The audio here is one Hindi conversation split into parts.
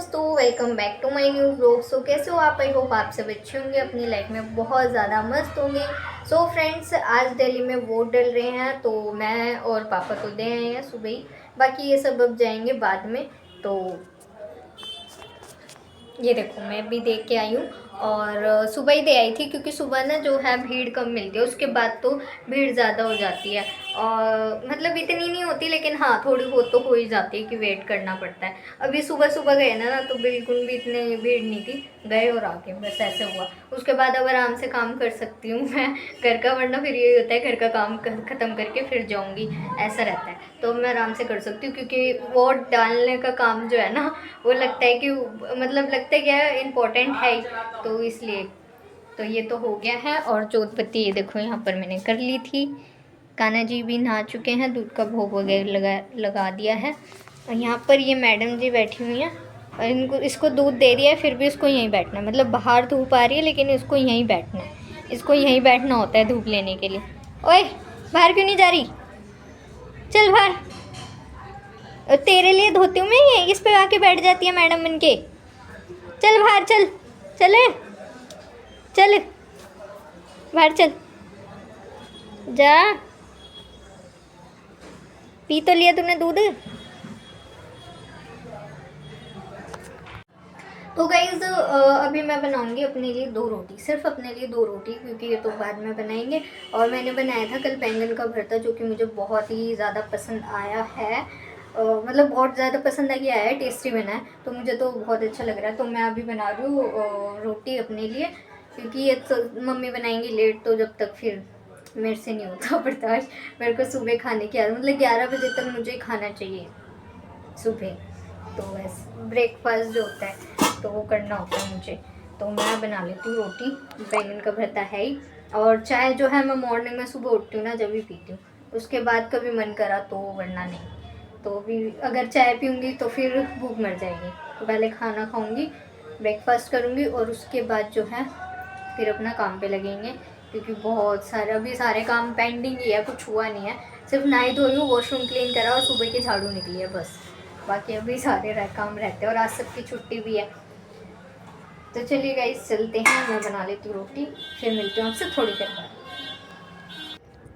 दोस्तों, welcome back to my new blog. So कैसे हो आप? आई होप आप सब अच्छे होंगे, अपनी लाइफ में बहुत ज़्यादा मस्त होंगे। सो फ्रेंड्स, आज दिल्ली में वोट डल रहे हैं, तो मैं और पापा तो दे आए हैं सुबह ही। बाकी ये सब अब जाएंगे बाद में। तो ये देखो, मैं भी देख के आई हूँ और सुबह ही दे आई थी, क्योंकि सुबह ना जो है भीड़ कम मिलती है, उसके बाद तो भीड़ ज़्यादा हो जाती है। और मतलब इतनी नहीं होती, लेकिन हाँ थोड़ी बहुत तो हो ही जाती है कि वेट करना पड़ता है। अभी सुबह सुबह गए ना तो बिल्कुल भी इतनी भीड़ नहीं थी, गए और आके बस ऐसे हुआ। उसके बाद अब आराम से काम कर सकती हूँ मैं घर का, वरना फिर यही होता है घर का काम ख़त्म करके फिर जाऊँगी, ऐसा रहता है। तो मैं आराम से कर सकती हूँ, क्योंकि वोट डालने का काम जो है ना, वो लगता है कि मतलब लगता है क्या इम्पोर्टेंट है ही, तो इसलिए। तो ये तो हो गया है। और जोतबत्ती ये देखो यहाँ पर मैंने कर ली थी। कान्हा जी भी नहा चुके हैं, दूध का भोग वगैरह लगा दिया है। और यहाँ पर ये मैडम जी बैठी हुई हैं और इसको दूध दे रही है, फिर भी इसको यहीं बैठना है। मतलब बाहर धूप आ रही है, लेकिन इसको यहीं बैठना है, इसको यहीं बैठना होता है धूप लेने के लिए। ओए, बाहर क्यों नहीं जा रही? चल बाहर। और तेरे लिए धोती हूँ मैं, ये इस पे आके बैठ जाती है मैडम बन के। चल बाहर, चल चले, चल बाहर चल, जा। पी तो लिया तूने दूध। तो गाइज़, अभी मैं बनाऊंगी अपने लिए 2 रोटी, सिर्फ अपने लिए 2 रोटी, क्योंकि ये तो बाद में बनाएंगे। और मैंने बनाया था कल बैंगन का भरता, जो कि मुझे बहुत ही ज़्यादा पसंद आया है। मतलब बहुत ज़्यादा पसंद आ गया है, टेस्टी बना है, तो मुझे तो बहुत अच्छा लग रहा है। तो मैं अभी बना रही हूँ रोटी अपने लिए, क्योंकि ये तो मम्मी बनाएंगी लेट, तो जब तक फिर मेरे से नहीं होता बर्दाश्त। मेरे को सुबह खाने की आदत, मतलब 11 बजे तक मुझे खाना चाहिए सुबह। तो बस ब्रेकफास्ट जो होता है तो वो करना होता है मुझे। तो मैं बना लेती हूँ रोटी, बैंगन का भरता है ही। और चाय जो है मैं मॉर्निंग में सुबह उठती हूँ ना, जब भी पीती हूँ। उसके बाद कभी मन करा तो, वरना नहीं। तो भी अगर चाय पीऊँगी तो फिर भूख मर जाएगी। तो पहले खाना खाऊँगी, ब्रेकफास्ट करूँगी, और उसके बाद जो है फिर अपना काम पे लगेंगे। क्योंकि बहुत सारे अभी सारे काम पेंडिंग ही है, कुछ हुआ नहीं है। सिर्फ नहाई धोई हूँ, वॉशरूम क्लीन करा और सुबह की झाड़ू निकली है बस। बाकी अभी सारे काम रहते हैं, और आज सबकी छुट्टी भी है। तो चलिए गाइस, चलते हैं, मैं बना लेती हूँ रोटी, फिर मिलती हूँ आपसे थोड़ी देर बाद।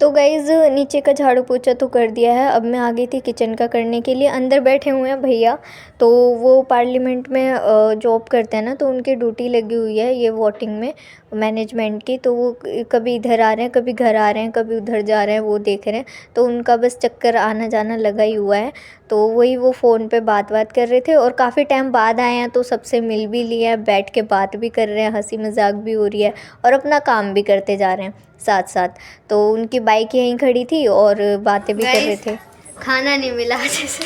तो गाइज़, नीचे का झाड़ू पोछा तो कर दिया है, अब मैं आ गई थी किचन का करने के लिए। अंदर बैठे हुए हैं भैया, तो वो पार्लियामेंट में जॉब करते हैं ना, तो उनकी ड्यूटी लगी हुई है ये वोटिंग में, मैनेजमेंट की। तो वो कभी इधर आ रहे हैं, कभी घर आ रहे हैं, कभी उधर जा रहे हैं, वो देख रहे हैं। तो उनका बस चक्कर आना जाना लगा ही हुआ है। तो वही वो फ़ोन पे बात कर रहे थे, और काफ़ी टाइम बाद आए हैं, तो सबसे मिल भी लिया है, बैठ के बात भी कर रहे हैं, हंसी मजाक भी हो रही है, और अपना काम भी करते जा रहे हैं साथ साथ। तो उनकी बाइक यहीं खड़ी थी और बातें भी कर रहे थे। खाना नहीं मिला, जैसे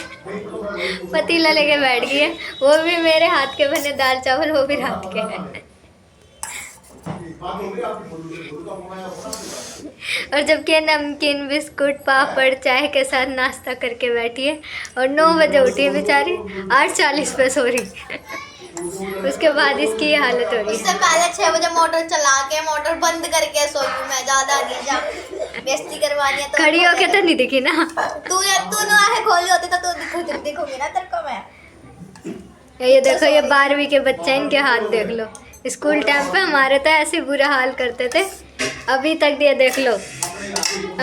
पतीला लेके बैठ गई है, वो भी मेरे हाथ के बने दाल चावल, वो भी रात के हैं। और जबकि नमकीन बिस्कुट पापड़ चाय के साथ नाश्ता करके बैठी है, और 9 बजे उठी है बेचारी, 8:40 पे सो रही। उसके बाद इसकी ये हालत हो रही है। उससे पहले 6 बजे मोटर चला के मोटर बंद करके सोई हूं मैं, ज्यादा नहीं जा बेइज्जती करवानी है तो खड़ी होके तो नहीं दिखी ना। तू ना आंखें खोली होती तो तू दिखूंगी ना तेरे को मैं। ये देखो, ये 12वीं के बच्चे हैं, इनके हाथ देख लो। स्कूल टाइम पे हमारे तो ऐसे बुरा हाल करते थे, अभी तक ये देख लो,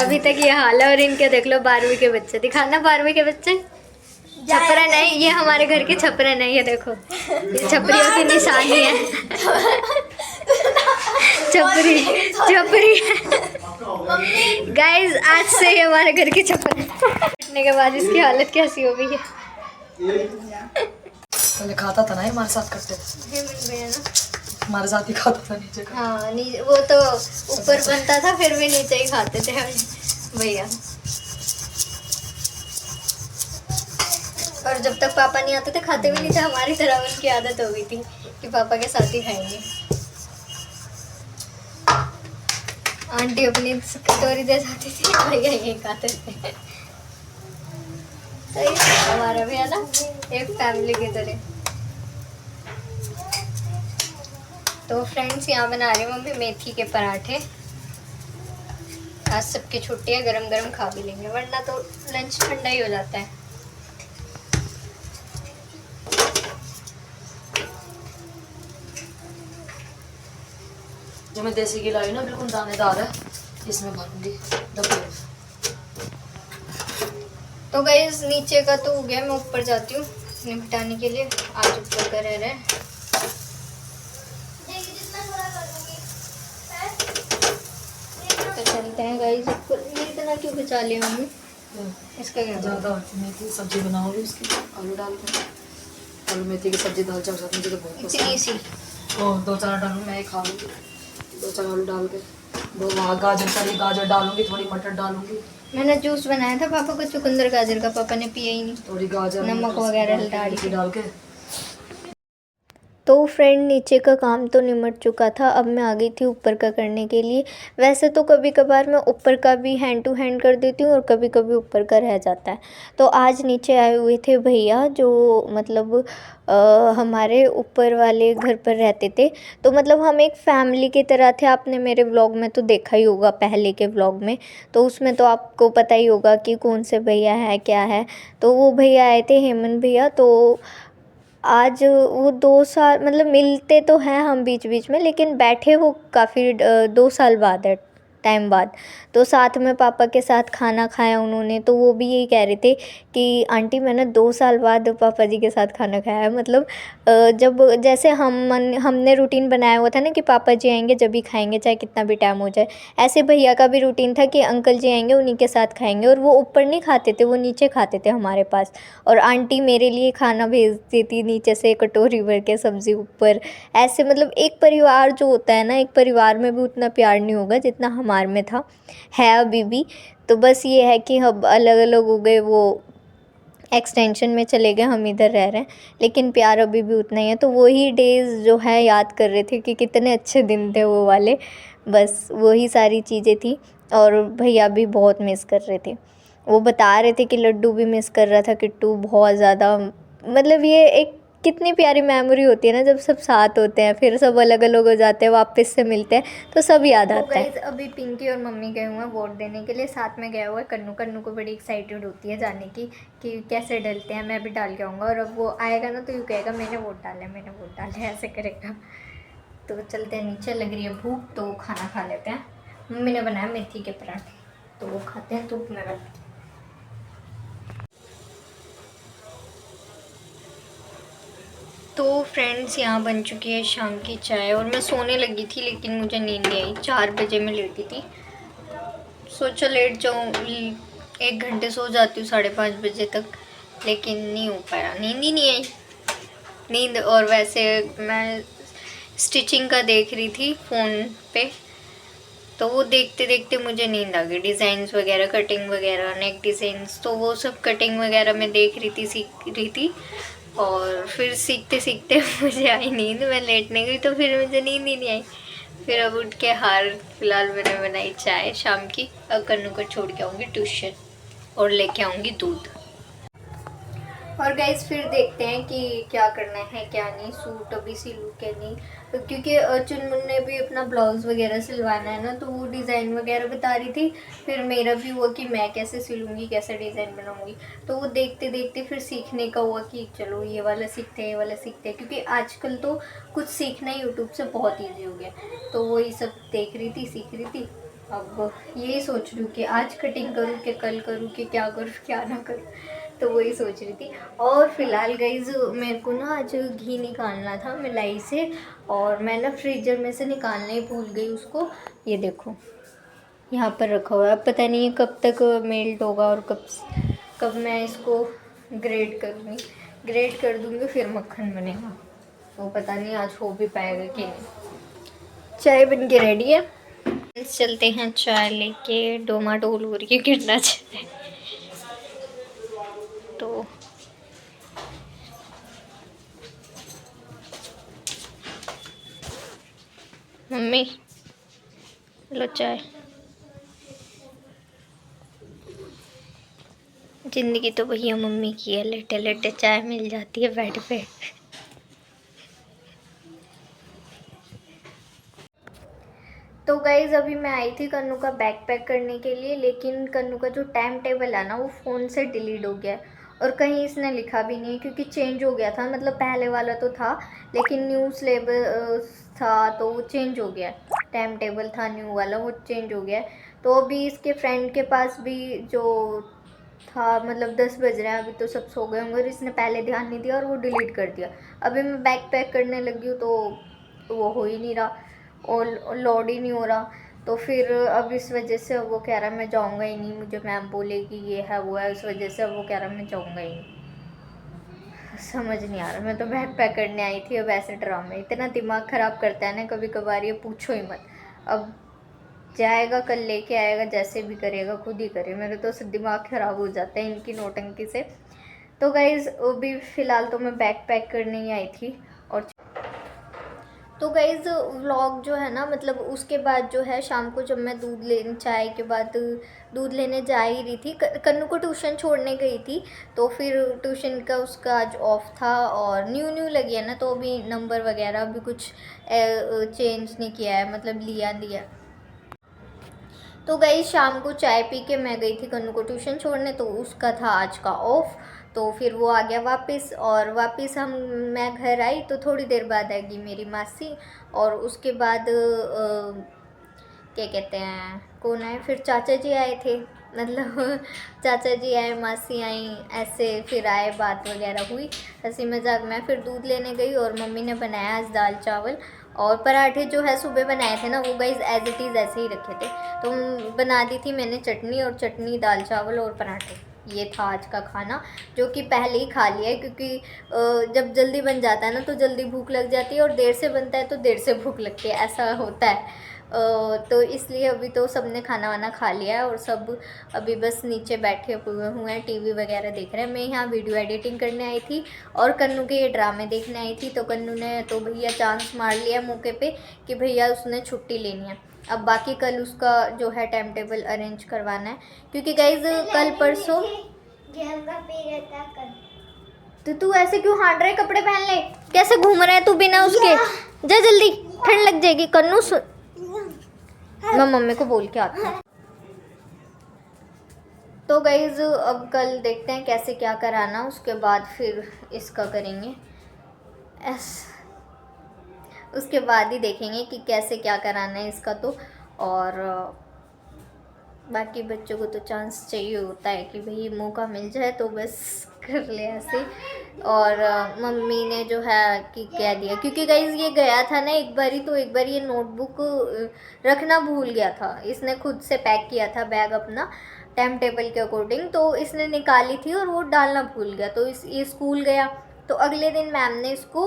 अभी तक ये हाल है। और इनके देख लो 12वीं के बच्चे, दिखाना 12वीं के बच्चे। छपरन है ये, हमारे घर के छपरन है, ये देखो, ये छपरियों की निशानी है। छपरी छपरी गाइस, आज से ये हमारे घर की छपरी। बैठने के बाद इसकी हालत कैसी हो गई है। पहले खाता था ना, हमारे साथ करते थे, ये मिल गया ना, हमारे साथ ही खाता था नीचे का। हाँ, वो तो ऊपर बनता था, फिर भी नीचे ही खाते थे भैया। और जब तक पापा नहीं आते थे खाते भी नहीं थे, हमारी तरह उनकी आदत हो गई थी कि पापा के साथ ही खाएंगे। आंटी अपनी कटोरी दे जाती थी, भैया यही खाते थे। सही है हमारा भी, है ना, एक फैमिली की तरह। तो फ्रेंड्स, यहाँ बना रही हूँ मम्मी मेथी के पराठे। आज सबकी छुट्टी है, गरम गरम खा भी लेंगे, वरना तो लंच ठंडा ही हो जाता है। जो मैं देसी घी लाई ना बिल्कुल दानेदार है, इसमें भरूंगी डब्बे में। तो गाइस नीचे का तो हो गया, मैं ऊपर जाती हूँ निपटाने के लिए। आज ऊपर का रह रहा है। तो चलते हैं गाइस ऊपर। ये इतना क्यों बचा लिया मम्मी? इसका क्या ज़्यादा मेथी की सब्जी बनाओगी उसकी, आलू डाल के, आलू मेथी की सब्जी दाल चावल साथ मुझे तो बहुत पसंद इतनी है। सी? और 2-4 डालूँ, मैं खा लूँगी। 2-4 आलू डाल के, 2 वहाँ गाजर, सारी गाजर डालूंगी, थोड़ी मटर डालूंगी। मैंने जूस बनाया था पापा को चुकंदर गाजर का, पापा ने पिया ही नहीं। थोड़ी गाजर नमक मटर वगैरह डाल के। तो फ्रेंड नीचे का काम तो निमट चुका था, अब मैं आ गई थी ऊपर का करने के लिए। वैसे तो कभी कभार मैं ऊपर का भी हैंड टू हैंड कर देती हूँ और कभी कभी ऊपर का रह जाता है। तो आज नीचे आए हुए थे भैया, जो मतलब हमारे ऊपर वाले घर पर रहते थे। तो मतलब हम एक फैमिली की तरह थे। आपने मेरे व्लॉग में तो देखा ही होगा, पहले के व्लॉग में, तो उसमें तो आपको पता ही होगा कि कौन से भैया है क्या है। तो वो भैया आए थे, हेमंत भैया। तो आज वो 2 साल मतलब मिलते तो हैं हम बीच बीच में, लेकिन बैठे वो काफ़ी 2 साल बाद है, टाइम बाद। तो साथ में पापा के साथ खाना खाया उन्होंने। तो वो भी यही कह रहे थे कि आंटी मैंने 2 साल बाद पापा जी के साथ खाना खाया है। मतलब जब जैसे हमने रूटीन बनाया हुआ था ना कि पापा जी आएंगे जब भी खाएंगे, चाहे कितना भी टाइम हो जाए, ऐसे भैया का भी रूटीन था कि अंकल जी आएंगे उन्हीं के साथ खाएंगे। और वो ऊपर नहीं खाते थे, वो नीचे खाते थे हमारे पास। और आंटी मेरे लिए खाना भेजती थी नीचे से, कटोरी भर के सब्ज़ी ऊपर। ऐसे मतलब एक परिवार जो होता है ना, एक परिवार में भी उतना प्यार नहीं होगा जितना हमारे में था, है अभी भी। तो बस ये है कि हम अलग अलग हो गए, वो एक्सटेंशन में चले गए, हम इधर रह रहे हैं, लेकिन प्यार अभी भी उतना ही है। तो वही डेज़ जो है याद कर रहे थे कि कितने अच्छे दिन थे वो वाले। बस वही सारी चीज़ें थी। और भैया भी बहुत मिस कर रहे थे। वो बता रहे थे कि लड्डू भी मिस कर रहा था, किट्टू बहुत ज़्यादा। मतलब ये एक कितनी प्यारी मेमोरी होती है ना, जब सब साथ होते हैं, फिर सब अलग अलग हो जाते हैं, वापस से मिलते हैं तो सब याद आता है। अभी पिंकी और मम्मी गए हुए हैं वोट देने के लिए, साथ में गया हुआ है कन्नू। कन्नू को बड़ी एक्साइटेड होती है जाने की कि कैसे डलते हैं, मैं भी डाल के आऊँगा। और अब वो आएगा ना तो यूँ कहेगा मैंने वोट डाला है, मैंने वोट डाला है, ऐसे करेगा। तो चलते हैं नीचे, लग रही है भूख तो खाना खा लेते हैं। मम्मी ने बनाया मेथी के पराठे, तो वो खाते हैं धूप में बैठ। तो फ्रेंड्स यहाँ बन चुकी है शाम की चाय, और मैं सोने लगी थी लेकिन मुझे नींद नहीं आई। 4 बजे मैं लेटी थी, सोचा लेट जाऊँ, 1 घंटे सो जाती हूँ 5:30 बजे तक, लेकिन नहीं हो पाया, नींद ही नहीं आई नींद। और वैसे मैं स्टिचिंग का देख रही थी फ़ोन पे, तो वो देखते देखते मुझे नींद आ गई। डिज़ाइंस वगैरह, कटिंग वगैरह, नेक डिज़ाइंस, तो वो सब कटिंग वगैरह मैं देख रही थी, सीख रही थी। और फिर सीखते सीखते मुझे आई नींद, मैं लेटने गई तो फिर मुझे नींद ही नहीं आई। फिर अब उठ के फिलहाल मैंने बनाई चाय शाम की। अब कन्नू को छोड़ के आऊँगी ट्यूशन और लेके आऊँगी दूध। और गाइस फिर देखते हैं कि क्या करना है क्या नहीं। सूट अभी सिलूँ क्या नहीं, क्योंकि चुनमुन ने भी अपना ब्लाउज़ वगैरह सिलवाना है ना, तो वो डिज़ाइन वगैरह बता रही थी। फिर मेरा भी हुआ कि मैं कैसे सिलूँगी, कैसे डिज़ाइन बनाऊँगी। तो वो देखते देखते फिर सीखने का हुआ कि चलो ये वाला सीखते हैं, ये वाला सीखते हैं, क्योंकि आजकल तो कुछ सीखना यूट्यूब से बहुत ईजी हो गया। तो वही सब देख रही थी, सीख रही थी। अब यही सोच रही हूँ कि आज कटिंग करूँ कि कल करूँ कि क्या करूँ क्या ना करूँ, तो वही सोच रही थी। और फिलहाल गाइज मेरे को ना आज घी निकालना था मलाई से, और मैं ना फ्रीजर में से निकालना ही भूल गई उसको। ये देखो यहाँ पर रखा हुआ है, अब पता नहीं कब तक मेल्ट होगा और कब मैं इसको ग्रेट कर दूँगी फिर मक्खन बनेगा। वो पता नहीं आज हो भी पाएगा कि नहीं। चाय बन के रेडी है, चलते हैं चाय लेके। डोमा डोल हो रही है, गिरना चाहिए। तो मम्मी लो चाय। ज़िंदगी तो भैया मम्मी की है, लेटे लेटे चाय मिल जाती है बेड पे। तो गाइज़ अभी मैं आई थी कन्नू का बैग पैक करने के लिए, लेकिन कन्नू का जो टाइम टेबल है ना वो फ़ोन से डिलीट हो गया है, और कहीं इसने लिखा भी नहीं है, क्योंकि चेंज हो गया था। मतलब पहले वाला तो था लेकिन न्यू सिलेबस था तो वो चेंज हो गया है। टाइम टेबल था न्यू वाला वो चेंज हो गया है। तो अभी इसके फ्रेंड के पास भी जो था मतलब 10 बज रहे हैं, अभी तो सब सो गए होंगे और इसने पहले ध्यान नहीं दिया और वो डिलीट कर दिया। अभी मैं बैग पैक करने लगी हूँ तो वो हो ही नहीं रहा और लोड ही नहीं हो रहा। तो फिर अब इस वजह से अब वो कह रहा है मैं जाऊँगा ही नहीं, मुझे मैम बोलेगी ये है वो है, उस वजह से अब वो कह रहा है मैं जाऊँगा ही नहीं। समझ नहीं आ रहा, मैं तो बैग पैक करने आई थी। अब ऐसे ड्रामे इतना दिमाग ख़राब करता है ना कभी कभार, ये पूछो ही मत। अब जाएगा कल लेके आएगा, जैसे भी करेगा खुद ही करे, मेरे तो दिमाग ख़राब हो जाता है इनकी नौटंकी से। तो गाइज़ अभी फ़िलहाल तो मैं बैग पैक करने ही आई थी। और तो गाइज़ व्लॉग जो है ना मतलब उसके बाद जो है शाम को जब मैं दूध लेने चाय के बाद दूध लेने जा ही रही थी, कन्नू को ट्यूशन छोड़ने गई थी। तो फिर ट्यूशन का उसका आज ऑफ था और न्यू लगी है ना, तो अभी नंबर वगैरह भी कुछ चेंज नहीं किया है, मतलब लिया। तो गई शाम को चाय पी के मैं गई थी कन्नू को ट्यूशन छोड़ने, तो उसका था आज का ऑफ। तो फिर वो आ गया वापस और वापस मैं घर आई तो थोड़ी देर बाद आएगी मेरी मासी। और उसके बाद क्या कहते हैं कौन आए, फिर चाचा जी आए थे, मतलब चाचा जी आए, मासी आई, ऐसे फिर आए, बात वगैरह हुई, हंसी मजाक। मैं फिर दूध लेने गई और मम्मी ने बनाया आज दाल चावल और पराठे जो है सुबह बनाए थे ना वो गाइस एज इट इज़ ऐसे ही रखे थे। तो बना दी थी मैंने चटनी, और चटनी दाल चावल और पराठे, ये था आज का खाना, जो कि पहले ही खा लिया है क्योंकि जब जल्दी बन जाता है ना तो जल्दी भूख लग जाती है और देर से बनता है तो देर से भूख लगती है, ऐसा होता है। तो इसलिए अभी तो सबने खाना वाना खा लिया है और सब अभी बस नीचे बैठे हुए हैं, टीवी वगैरह देख रहे हैं। मैं यहाँ वीडियो एडिटिंग करने आई थी और कन्नू के ये ड्रामे देखने आई थी। तो कन्नू ने तो भैया चांस मार लिया मौके पे कि भैया उसने छुट्टी लेनी है। अब बाकी कल उसका जो है टाइम टेबल अरेंज करवाना है, क्योंकि गाइज कल परसों तो तू ऐसे क्यों हांड रहा है, कपड़े पहन ले, कैसे घूम रहा है तू बिना उसके, जा जल्दी ठंड लग जाएगी। कन्नू मैं मम्मी को बोल के आती हूँ। तो गाइज अब कल देखते हैं कैसे क्या कराना, उसके बाद फिर इसका करेंगे उसके बाद ही देखेंगे कि कैसे क्या कराना है इसका। तो और बाकी बच्चों को तो चांस चाहिए होता है कि भाई मौका मिल जाए तो बस कर ले ऐसे। और मम्मी ने जो है कि कह दिया, क्योंकि गाइज ये गया था ना एक बार ये नोटबुक रखना भूल गया था। इसने खुद से पैक किया था बैग अपना टाइम टेबल के अकॉर्डिंग, तो इसने निकाली थी और वो डालना भूल गया। तो ये स्कूल गया तो अगले दिन मैम ने इसको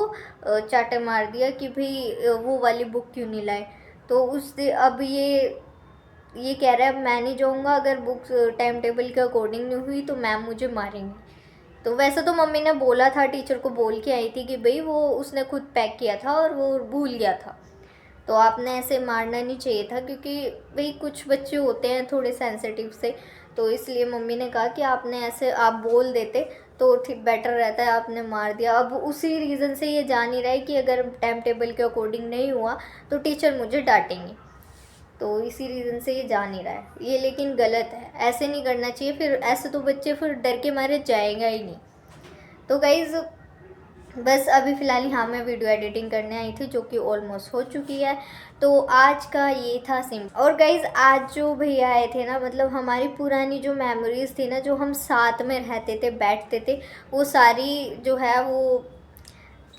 चाटे मार दिया कि भाई वो वाली बुक क्यों नहीं लाए। तो उस अब ये कह रहा है मैं नहीं जाऊँगा, अगर बुक्स टाइम टेबल के अकॉर्डिंग नहीं हुई तो मैम मुझे मारेंगी। तो वैसे तो मम्मी ने बोला था, टीचर को बोल के आई थी कि भाई वो उसने खुद पैक किया था और वो भूल गया था, तो आपने ऐसे मारना नहीं चाहिए था, क्योंकि भाई कुछ बच्चे होते हैं थोड़े सेंसिटिव से। तो इसलिए मम्मी ने कहा कि आपने ऐसे आप बोल देते तो ठीक बेटर रहता है, आपने मार दिया। अब उसी रीज़न से ये जान ही रहा है कि अगर टाइम टेबल के अकॉर्डिंग नहीं हुआ तो टीचर मुझे डांटेंगे, तो इसी रीज़न से ये जा नहीं रहा है ये। लेकिन गलत है, ऐसे नहीं करना चाहिए, फिर ऐसे तो बच्चे फिर डर के मारे जाएगा ही नहीं। तो गाइज़ बस अभी फ़िलहाल यहाँ मैं वीडियो एडिटिंग करने आई थी, जो कि ऑलमोस्ट हो चुकी है। तो आज का ये था सिंपल। और गाइज़ आज जो भैया आए थे ना, मतलब हमारी पुरानी जो मेमोरीज़ थी ना, जो हम साथ में रहते थे बैठते थे, वो सारी जो है वो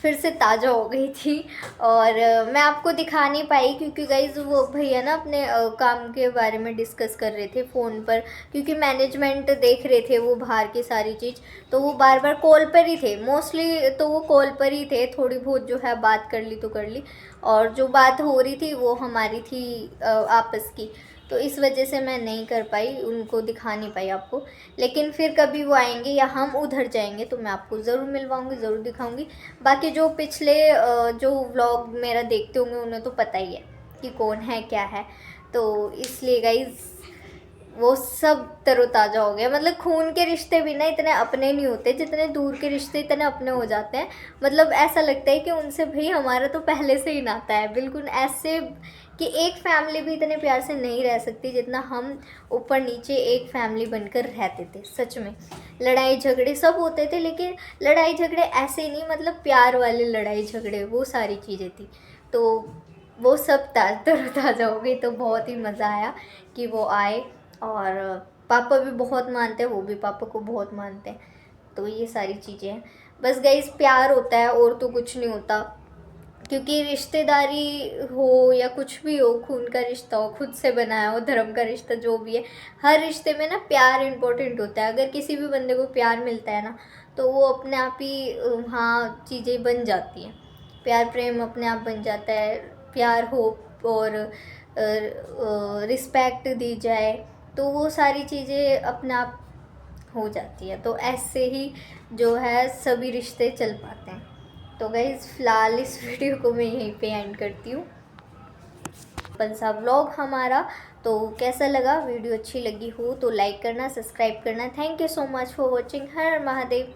फिर से ताज़ा हो गई थी। और मैं आपको दिखा नहीं पाई क्योंकि गाइज़ वो भैया ना अपने काम के बारे में डिस्कस कर रहे थे फ़ोन पर, क्योंकि मैनेजमेंट देख रहे थे वो बाहर की सारी चीज़। तो वो बार बार कॉल पर ही थे मोस्टली, तो वो कॉल पर ही थे, थोड़ी बहुत जो है बात कर ली तो कर ली, और जो बात हो रही थी वो हमारी थी आपस की। तो इस वजह से मैं नहीं कर पाई, उनको दिखा नहीं पाई आपको। लेकिन फिर कभी वो आएंगे या हम उधर जाएंगे तो मैं आपको ज़रूर मिलवाऊंगी, ज़रूर दिखाऊंगी। बाकी जो पिछले जो व्लॉग मेरा देखते होंगे उन्हें तो पता ही है कि कौन है क्या है। तो इसलिए गाइज़ वो सब तरोताज़ा हो गया। मतलब खून के रिश्ते भी ना इतने अपने नहीं होते, जितने दूर के रिश्ते इतने अपने हो जाते हैं। मतलब ऐसा लगता है कि उनसे भाई हमारा तो पहले से ही नाता है, बिल्कुल ऐसे कि एक फैमिली भी इतने प्यार से नहीं रह सकती जितना हम ऊपर नीचे एक फैमिली बनकर रहते थे। सच में लड़ाई झगड़े सब होते थे, लेकिन लड़ाई झगड़े ऐसे नहीं, मतलब प्यार वाले लड़ाई झगड़े, वो सारी चीज़ें थी। तो वो सब तरोताज़ा हो गई। तो बहुत ही मज़ा आया कि वो आए, और पापा भी बहुत मानते हैं, वो भी पापा को बहुत मानते हैं। तो ये सारी चीज़ें हैं। बस गाइस प्यार होता है और तो कुछ नहीं होता, क्योंकि रिश्तेदारी हो या कुछ भी हो, खून का रिश्ता हो, खुद से बनाया हो, धर्म का रिश्ता, जो भी है, हर रिश्ते में ना प्यार इम्पोर्टेंट होता है। अगर किसी भी बंदे को प्यार मिलता है ना, तो वो अपने आप ही हाँ चीज़ें बन जाती हैं। प्यार प्रेम अपने आप बन जाता है। प्यार हो और रिस्पेक्ट दी जाए, तो वो सारी चीज़ें अपने आप हो जाती है। तो ऐसे ही जो है सभी रिश्ते चल पाते हैं। तो गाइज़ फ़िलहाल इस वीडियो को मैं यहीं पे एंड करती हूँ। सिंपल सा व्लॉग हमारा। तो कैसा लगा, वीडियो अच्छी लगी हो तो लाइक करना, सब्सक्राइब करना। Thank you so much for watching. Her her Mahadev.